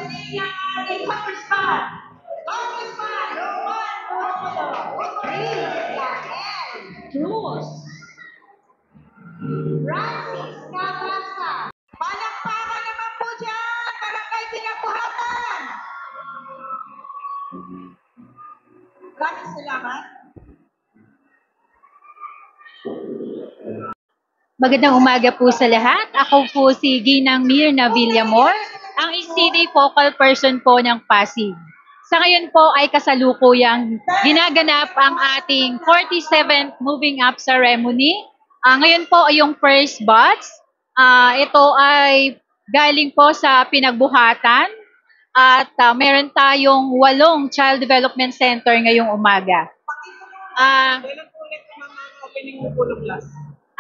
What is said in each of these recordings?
pagdating ng ating congressman. Congressman Roman Romulo Lael Cruz. Francis Cabasa. Palakpakan naman po dyan, barangay Pinabuhatan. Maraming salamat. Magandang umaga po sa lahat. Ako po si Ginang Mirna Villamor, ang ECD focal person po ng Pasig. Sa ngayon po ay kasalukuyang ginaganap ang ating 47th Moving Up Ceremony. Ngayon po ay yung first batch. Ito ay galing po sa Pinagbuhatan at meron tayong 8 Child Development Center ngayong umaga. Kailan po ulit ang mga opening mo po ng class?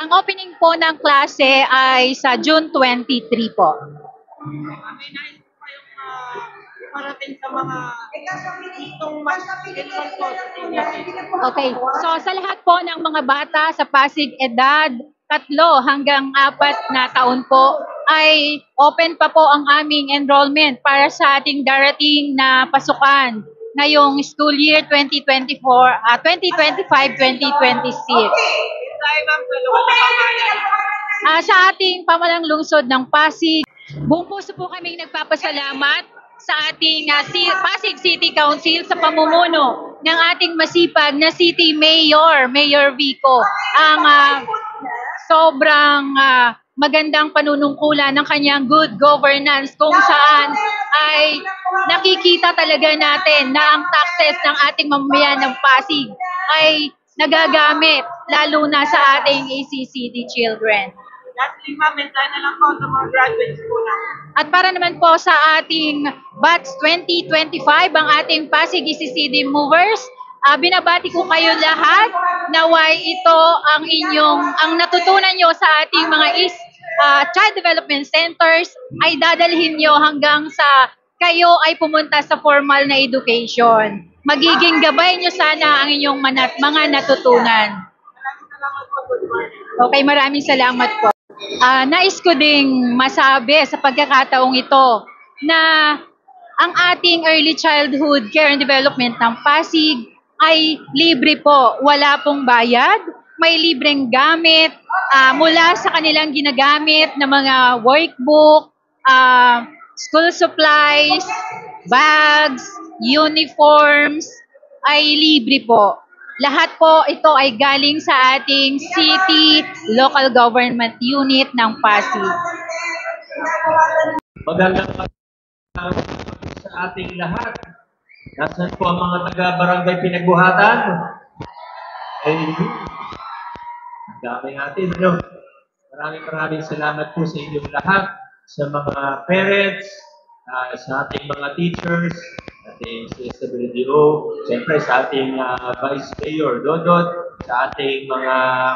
Ang opening po ng klase ay sa June 23 po. May nais po kayong parating sa mga itong mas enroll po sa senior. Okay, so sa lahat po ng mga bata sa Pasig edad 3 hanggang 4 na taon po, ay open pa po ang aming enrollment para sa ating darating na pasukan ngayong school year 2025-2026. Sa ating pamalang lungsod ng Pasig, buong puso po kaming nagpapasalamat sa ating Pasig City Council sa pamumuno ng ating masipag na City Mayor, Mayor Vico. Ang sobrang magandang panunungkulan ng kanyang good governance kung saan ay nakikita talaga natin na ang taxes ng ating mamamayan ng Pasig ay nagagamit lalo na sa ating ACCD children. Lastly, ma'am, mensahe na lang po sa mga graduates po natin. At para naman po sa ating batch 2025, ang ating Pasig ACCD Movers, binabati ko kayo lahat naway ito ang natutunan nyo sa ating mga child development centers ay dadalhin nyo hanggang sa kayo ay pumunta sa formal na education. Magiging gabay nyo sana ang inyong mga natutunan. Okay, maraming salamat po. Nais ko ding masabi sa pagkakataong ito na ang ating early childhood care and development ng Pasig ay libre po. Wala pong bayad. May libreng gamit mula sa kanilang ginagamit na mga workbook, school supplies, bags, uniforms, ay libre po. Lahat po ito ay galing sa ating city local government unit ng Pasig. Magandang sa ating lahat. Nasaan po ang mga taga-barangay Pinagbuhatan? Ay, ang dami natin. Ano? Maraming salamat po sa inyong lahat, sa mga parents, sa ating mga teachers, ating CSWDO, siyempre sa ating Vice Mayor Dodot, sa ating mga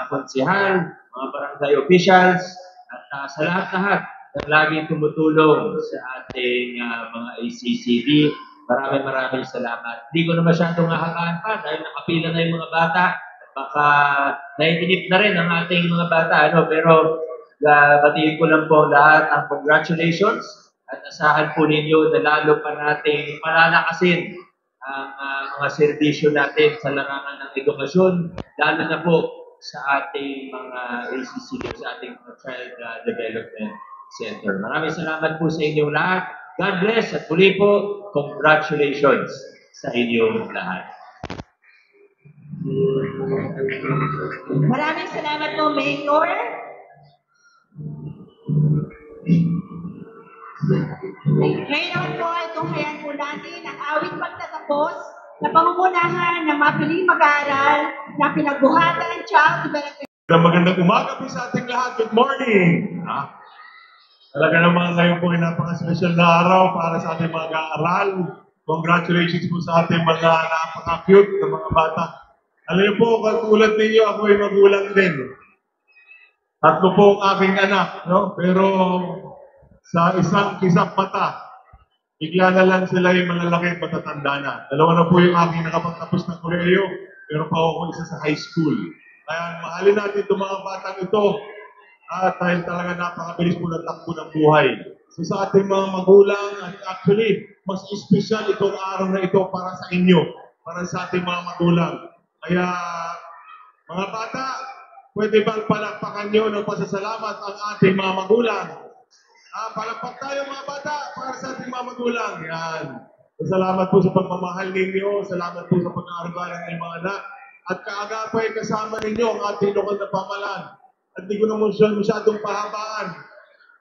konsehal, mga barangay officials, at sa lahat-lahat na laging tumutulong sa ating mga ACCD. Maraming salamat. Hindi ko na masyadong hahakaan pa dahil nakapila na yung mga bata. Baka naiinip na rin ang ating mga bata. Pero batiin ko lang po lahat ang congratulations at asahan po ninyo na lalo pa nating palalakasin ang mga serbisyo natin sa larangan ng edukasyon, lalo na po sa ating mga ACCD, sa ating Child Development Center. Maraming salamat po sa inyong lahat. God bless at muli po, congratulations sa inyong lahat. Maraming salamat po, Mayor. Ngayon naman po ay tunghayan po natin ang awit pagtatapos na pangungunahan ng mapiling mag-aaral na Pinagbuhatan Child Development. Magandang umaga po sa ating lahat. Good morning! Talaga naman ngayon po ay napaka-special na araw para sa ating mga aaral. Congratulations po sa ating mga napaka-cute na mga bata. Alam niyo po, katulad ninyo, ako ay magulang din. 3 po ang aking anak, no? Pero sa isang mata, bigla na lang sila yung malalaki at matatanda na. 2 na po yung aking nakapagtapos ng kolehiyo, pero pa ako isa sa high school. Kaya mahalin natin itong mga batang ito. Dahil talaga napakabilis po ng takbo ng buhay So sa ating mga magulang, at actually, mas espesyal itong araw na ito para sa inyo, para sa ating mga magulang. Kaya, mga bata, pwede bang palakpakan nyo ng pasasalamat ang ating mga magulang? Palakpak tayo mga bata para sa ating mga magulang. Yan. Salamat po sa pagmamahal ninyo, salamat po sa pag-aaral ng mga anak. At kaagapay kasama ninyo ang ating lokal na pamalan. At di ko na masyadong pahabaan.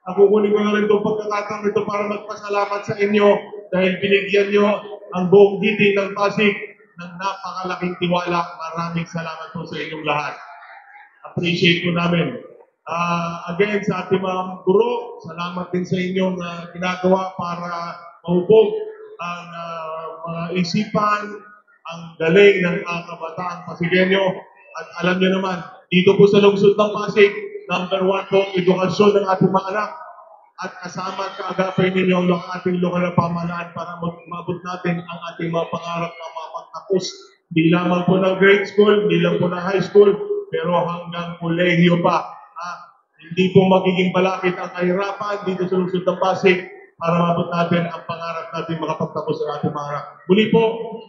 Ako kunin ko na rin itong pagkakataon ito para magpasalamat sa inyo dahil binigyan nyo ang buong giti ng Pasig ng napakalaking tiwala. Maraming salamat po sa inyong lahat. Appreciate po namin. Again, sa ating mga guro, salamat din sa inyong ginagawa para mahubog ang mga isipan, ang galing ng kabataan Pasigueño. At alam niyo naman, dito po sa lungsod ng Pasig, number 1 po, edukasyon ng ating mga anak. At kasama at kaagapay ninyo ang ating lokal na pamahalaan para mabot natin ang ating mga pangarap na mapagtapos. Hindi lamang po ng grade school, hindi lang po ng high school, pero hanggang kolehiyo pa. Hindi po magiging balakid ang kahirapan dito sa lungsod ng Pasig para mabot natin ang pangarap natin makapagtapos ng ating mga anak. Muli po,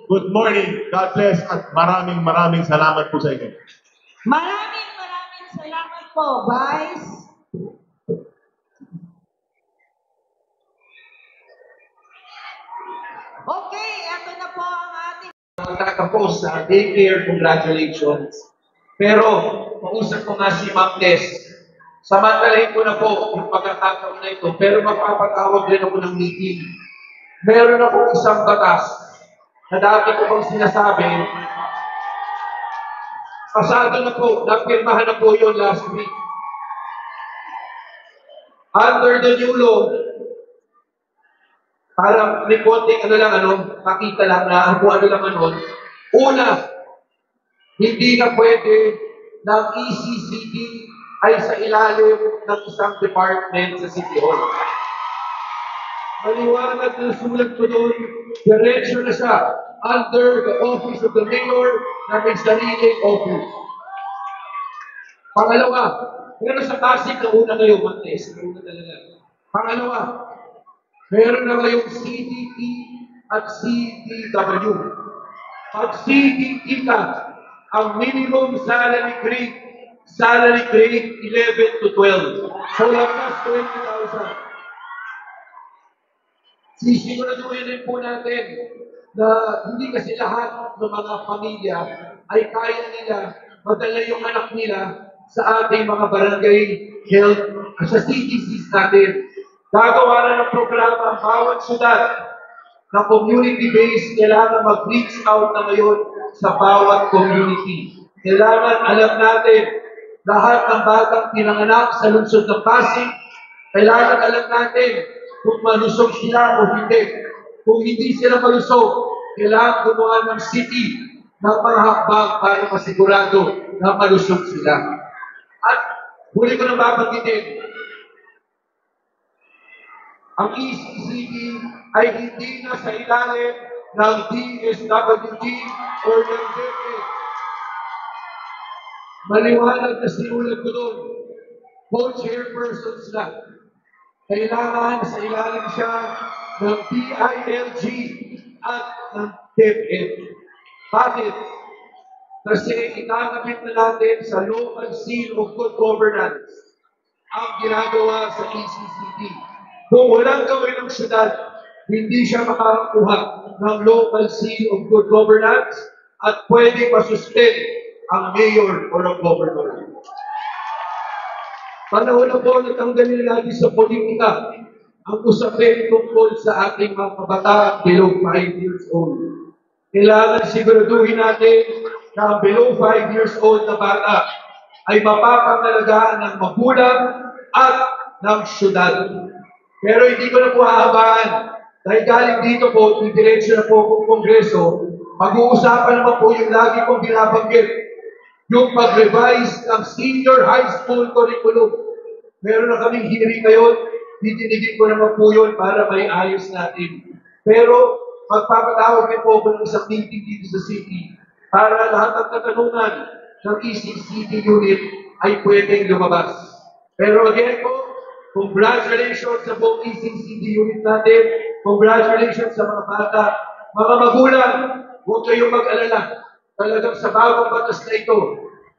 good morning, God bless, at maraming salamat po sa inyo. Maraming salamat po, Vice. Okay, ito na po ang ating Magtatapos sa daycare, congratulations. Pero, mausap ko nga si Ma'am Tess, samantalahin ko na po yung pagkakataon na ito, pero magpapatawag din ako ng meeting. Meron akong isang batas na dati ko pang sinasabi, pasado na po, napirmahan na po yun last week. Under the new law, para may konting makita lang na kung ano lang Una, hindi na pwede ng ECCD ay sa ilalim ng isang department sa City Hall. Maliwanag na sulat ko doon, diretso na siya under the office of the mayor na may sariling office. Pangalawa, pero sa Pasig na una ngayon, Mantes, una talaga. Pangalawa, meron na ngayong CDT at CDW. Pag CDT ka, ang minimum salary grade 11 to 12. So, lakas 20,000. Sisiguraduhin din po natin na hindi kasi lahat ng mga pamilya ay kaya nila madala yung anak nila sa ating mga barangay health, sa CTCs natin. Gagawa na ng programa ang bawat syudad na community-based, kailangan mag-reach out na ngayon sa bawat community. Kailangan alam natin, lahat ng batang pinanganak sa lungsod ng Pasig, kailangan alam natin kung malusog sila o hindi. Kung hindi sila malusog, kailangan gumawa ng city ng mga hakbang para masigurado na malusog sila. At huli ko nang babanggitin, ang ECCD ay hindi na sa ilalim ng DSWD o ng DepEd. Maliwanag na sinulat ko doon, co-chairpersons na. Kailangan sa ilalim siya ng DILG at ng DepEd. Bakit? Kasi itatapit na natin sa local seal of good governance ang ginagawa sa ECCD. Kung walang gawin ng syudad, hindi siya makakakuha ng local seal of good governance at pwede masuspend ang mayor o ang governor. Panahon na po na tanggalin natin sa politika ang usapin tungkol sa ating mga kabataan below 5 years old. Kailangan siguraduhin natin na ang below 5 years old na bata ay mapapangalagaan ng magulang at ng syudad. Pero hindi ko na po hahabaan. Dahil galing dito po, didiretso na po kung Kongreso, pag-uusapan naman po yung lagi kong binabanggit, yung pag-revise ng senior high school curriculum. Meron na kaming hearing ngayon, ditinigin ko naman po yun para may ayos natin. Pero magpapatawag din po ako ng isang meeting dito sa city para lahat ng katanungan ng ECCD unit ay pwedeng lumabas. Pero again po, Congratulations sa buong ECCD unit natin. Congratulations sa mga bata. Mga magulang, huwag kayong mag-alala. Talagang sa bagong batas na ito,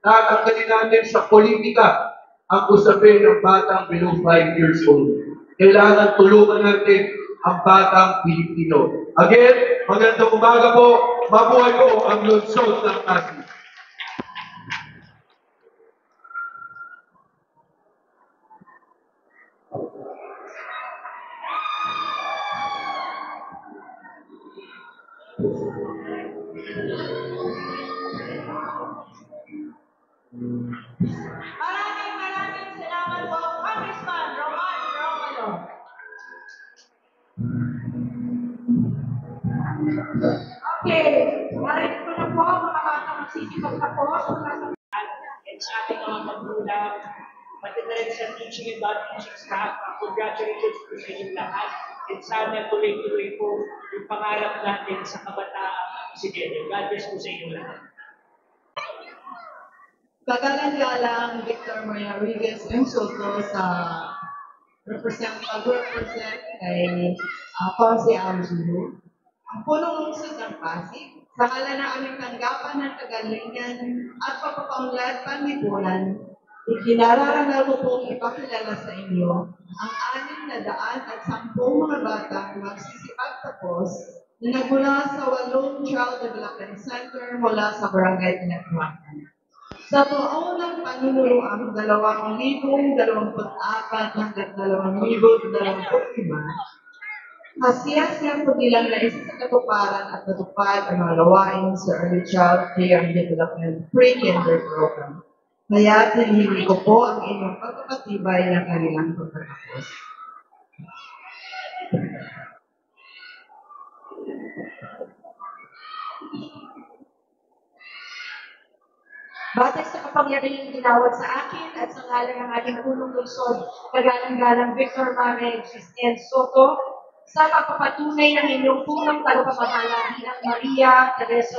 tatanggalin natin sa politika ang usapin ng batang below 5 years old. Kailangan tulungan natin ang batang Pilipino. Again, magandang umaga po. Mabuhay po ang lungsod ng Pasig. Maraming salamat po, Congressman Roman Romano. Okay, narinig ko na po mga bata magsisipag na po mula sa and sa ating mga magulang, pati na rin sa teaching and non-teaching staff. Congratulations po sa inyong lahat. And sana tuloy-tuloy po yung pangarap natin sa kabataan Occidente. God bless po sa inyong lahat. Kagalang-galang Victor Maria Rodriguez M. Soto sa pag-represent kay Ponce Aljuno, ang punong lungsod ng Pasig, sa ngalan ng aming tanggapan ng kagalingan at pagpapaunlad panlipunan, ikinararangal ko pong ipakilala sa inyo ang 610 mga batang magsisipagtapos na nagmula sa 8 Child Development Center mula sa Barangay Pinagbuhatan. Sa taon ng panunuroang 2024 hanggang 2025, masiyasiyang pagilang na isa sa katuparan at natupad ang mga gawain sa Early Child Care and Development Pre-Kinder Program. Kaya hinihingi ko po ang inyong pagpapatibay ng kanilang pagtatapos. Batay sa kapangyarihang ginawad sa akin at sa ngalan ng ating punong lungsod, kagalang-galang Victor Maria N. Soto, sa pagpapatunay ng inyong punong tagapamahala bilang Maria Teresa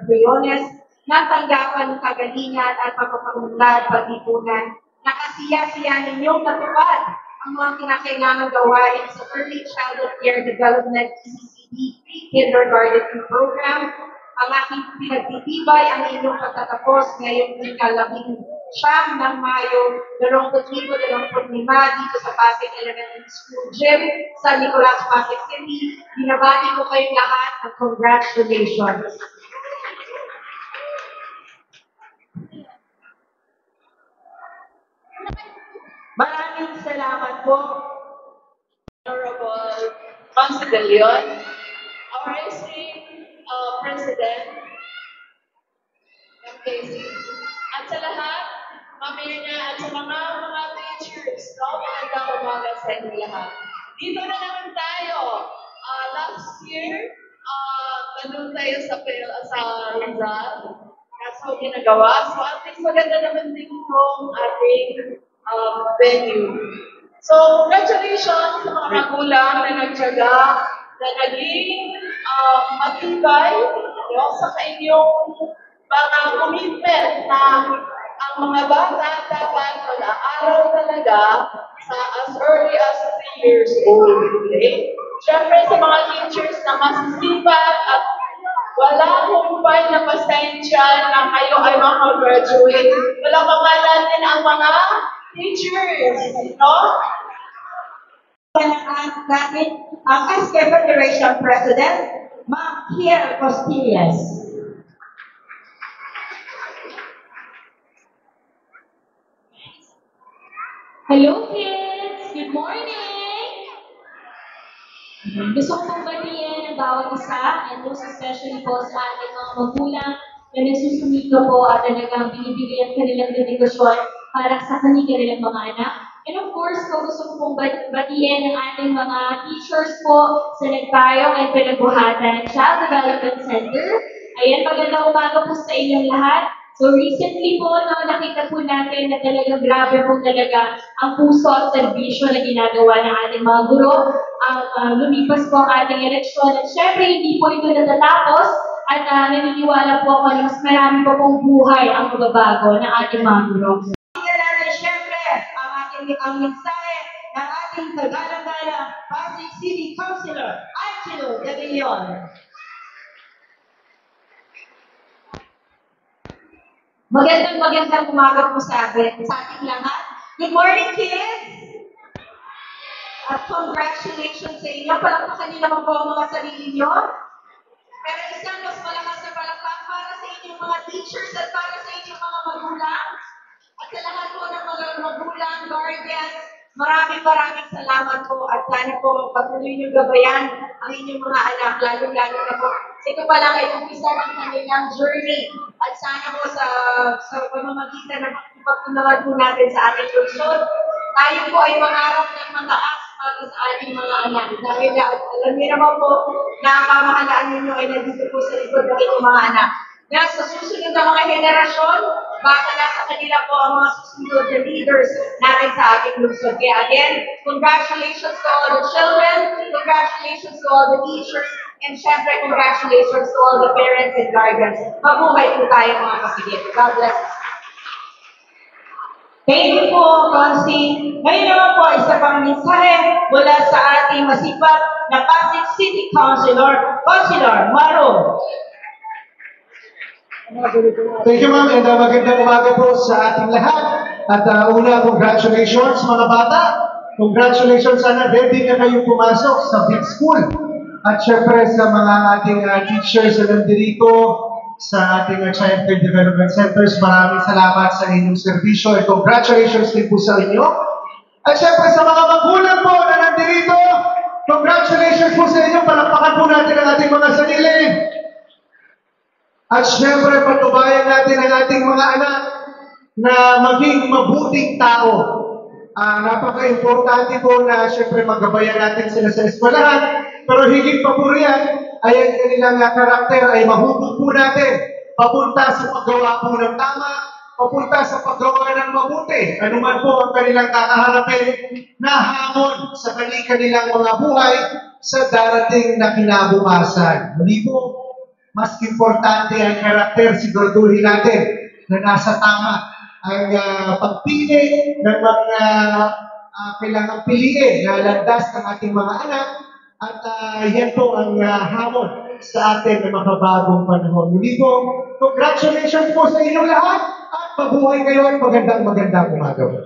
Briones, ng tanggapan ng kagalingan at pagpapaunlad pagtipunan, nakasiya-siya ninyong natupad ang mga kinakailangang gawain sa Early Childhood Care Development ECCD Pre-Kindergarten Program. Ang aking pinagtitibay ang inyong pagtatapos ngayong ika-19 ng Mayo 2025 dito sa Pasig Elementary School Gym sa Nicolas, Pasig City. Binabati ko kayong lahat at congratulations. Maraming salamat po, Honorable Consul De Leon, our esteemed President, MKC, at sa lahat, mamaya niya, at sa mga teachers, no? Magandang umaga sa inyo lahat. Dito na naman tayo. Last year, nandun tayo sa Rizal. Kaso ginagawa. So at least maganda naman din itong ating venue. So, congratulations sa mga magulang na nagtyaga, na naging matibay sa inyong mga commitment na ang mga bata dapat mag-aaral talaga sa as early as 3 years old. Okay? Siyempre sa mga teachers na masisipag at wala humpay na pasensya na kayo ay makagraduate. Wala pa nga natin ang mga teachers, no? natin ang SK Federation President, Ma'am Kier Costillas. Hello kids! Good morning! Gusto ko pong batiin ang bawat isa and most especially po sa ating mga magulang na nagsusumito po at talagang binibigay ang kanilang dedikasyon para sa kanilang mga anak. And of course, po, gusto ko pong batiin ang ating mga teachers po sa Nagpayong at Pinagbuhatan Child Development Center. Ayan, magandang umaga po sa inyong lahat. So recently po, nakita po natin na talagang grabe po talaga ang puso at serbisyo na ginagawa ng ating mga guro. Lumipas po ang ating eleksyon at syempre hindi po ito natatapos at naniniwala po ako na mas marami po pong buhay ang magbabago ng ating mga guro. Tingnan natin syempre ang mensahe ating kagalang-galang Pasig City Councilor, Angelo De Leon. Magandang umaga po sa ating lahat. Good morning, kids! At congratulations sa inyo. Palakpakan niyo naman po ang mga sarili niyo. Pero isang mas malakas na palakpak para sa inyong mga teachers at para sa inyong mga magulang. At sa lahat po ng mga magulang, guardians, maraming salamat po at sana po patuloy niyo gabayan ang inyong mga anak, lalo-lalo na po. Ito pa lang ay umpisa ng kanilang journey at sana po sa pamamagitan ng pagtulungan po natin sa ating lungsod, tayo po ay mangarap ng mataas para sa ating mga anak. Dahil alam niyo naman po na ang pamahalaan ninyo ay nandito po sa likod ng inyong mga anak. Na sa susunod na mga henerasyon, baka nasa kanila po ang mga susunod na leaders natin sa ating lungsod. Kaya again, congratulations to all the children, congratulations to all the teachers, and syempre congratulations to all the parents and guardians. Mabuhay po tayo mga kapatid. God bless us. Thank you po, Consi. Ngayon naman po, isa pang mensahe mula sa ating masipag na Pasig City Councilor, Councilor Maro. Thank you, ma'am, and magandang umaga po sa ating lahat. At una, congratulations mga bata. Congratulations, sana ready na kayong pumasok sa big school. At syempre sa mga ating teachers na nandito sa ating Child Care Development Centers, maraming salamat sa inyong serbisyo and congratulations din po sa inyo. At syempre sa mga magulang po na nandito, congratulations po sa inyo. Palakpakan po natin ang ating mga sarili. At syempre, patubayan natin ang ating mga anak na maging mabuting tao. Napaka-importante po na syempre magabayan natin sila sa eskwelahan, pero higit pa po riyan ay ang kanilang karakter ay mahugot po natin papunta sa paggawa po ng tama, papunta sa paggawa ng mabuti. Ano man po ang kanilang kakaharapin na hamon sa kanilang mga buhay sa darating na kinabukasan. Muli po, mas importante ang karakter, siguraduhin natin na nasa tama ang pagpili ng mga kailangang piliin na landas ng ating mga anak at yan po ang hamon sa atin na makabagong panahon. Muli po, congratulations po sa inyong lahat at mabuhay kayo at magandang umaga po.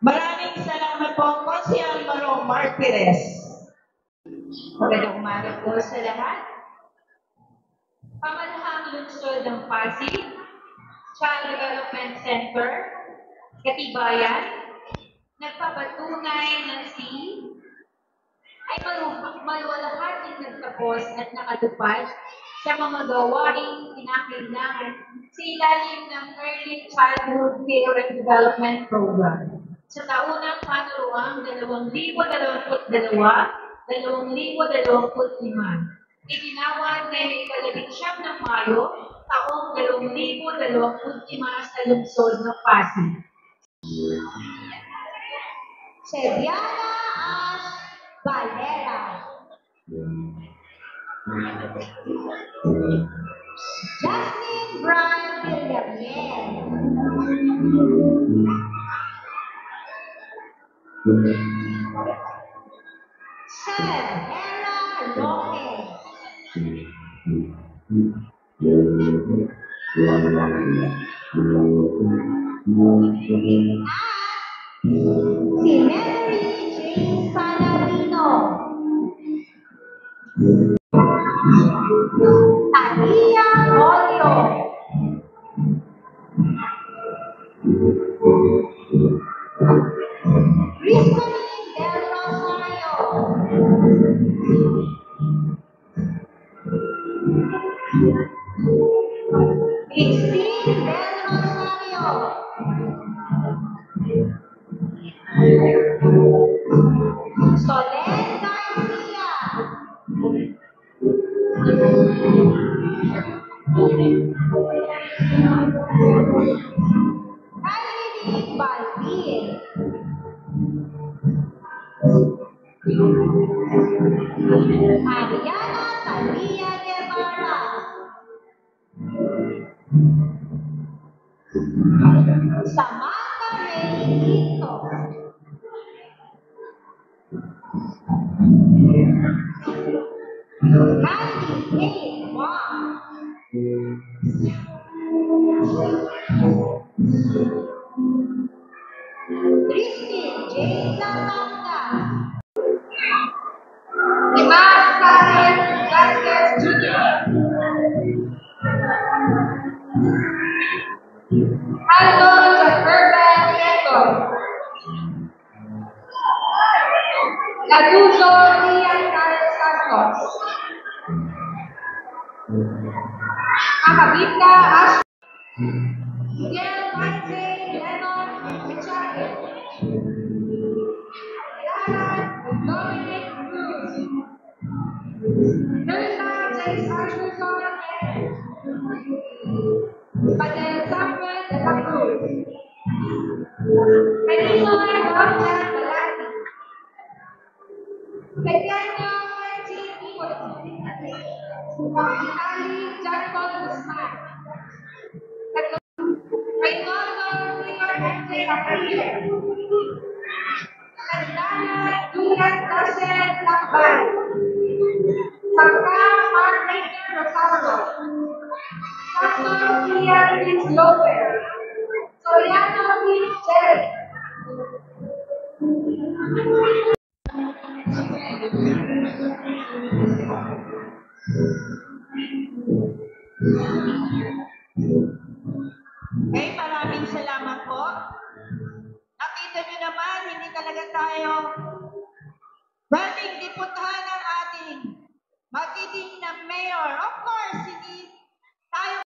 Maraming salamat po, Consiel Maro Martires. Magandang umaga po sa lahat. Pamanahang lungsod ng Pasig, Child Development Center, Katibayan, nagpapatunay na ay maluwalhating nagtapos at nakatupad sa mga gawaing kinakailangan sa ilalim ng Early Childhood Care and Development Program. Sa taunang panuruang 2022-2025, itinawag ngayong ika-19 ng Mayo, taong 2025 sa lungsod ng Pasig. Seriana Ash Valera. Justin Brian Villarreal. Seb Hera Roque. Si Mary Jane Salarino. Tania Olio. Cristoline Del Rosario. Christine Del Rosario. Solen Garcia. Kylie Balbie. Mariana Talia Guevara. Samantha Ray Quinto. Mandy A. Wong. Christine J. Lamanda. Iman Karen Vasquez Jr. Aldo Jaferben Neto. Laduzo Rian Carlos Santos. Kakabita Ash. Miguel Maite Lennon Echave. Lara Dominic Cruz. Nerla J. Archerson Padel Samuel de la Cruz. Peninsula Rojan Malati. Pequeño Martin Itali Jacob Guzman. Reynoso Junior F. Apelio. Candana Julian Rosel Lakban. Sangka Mark Rainer Rosario. Santos Ian Luis Lopez. Soriano Luis Jerry. Okay, maraming salamat po. Nakita nyo naman, hindi talaga tayo pwedeng diputahan ng ating magiging na mayor. Of course, hindi tayo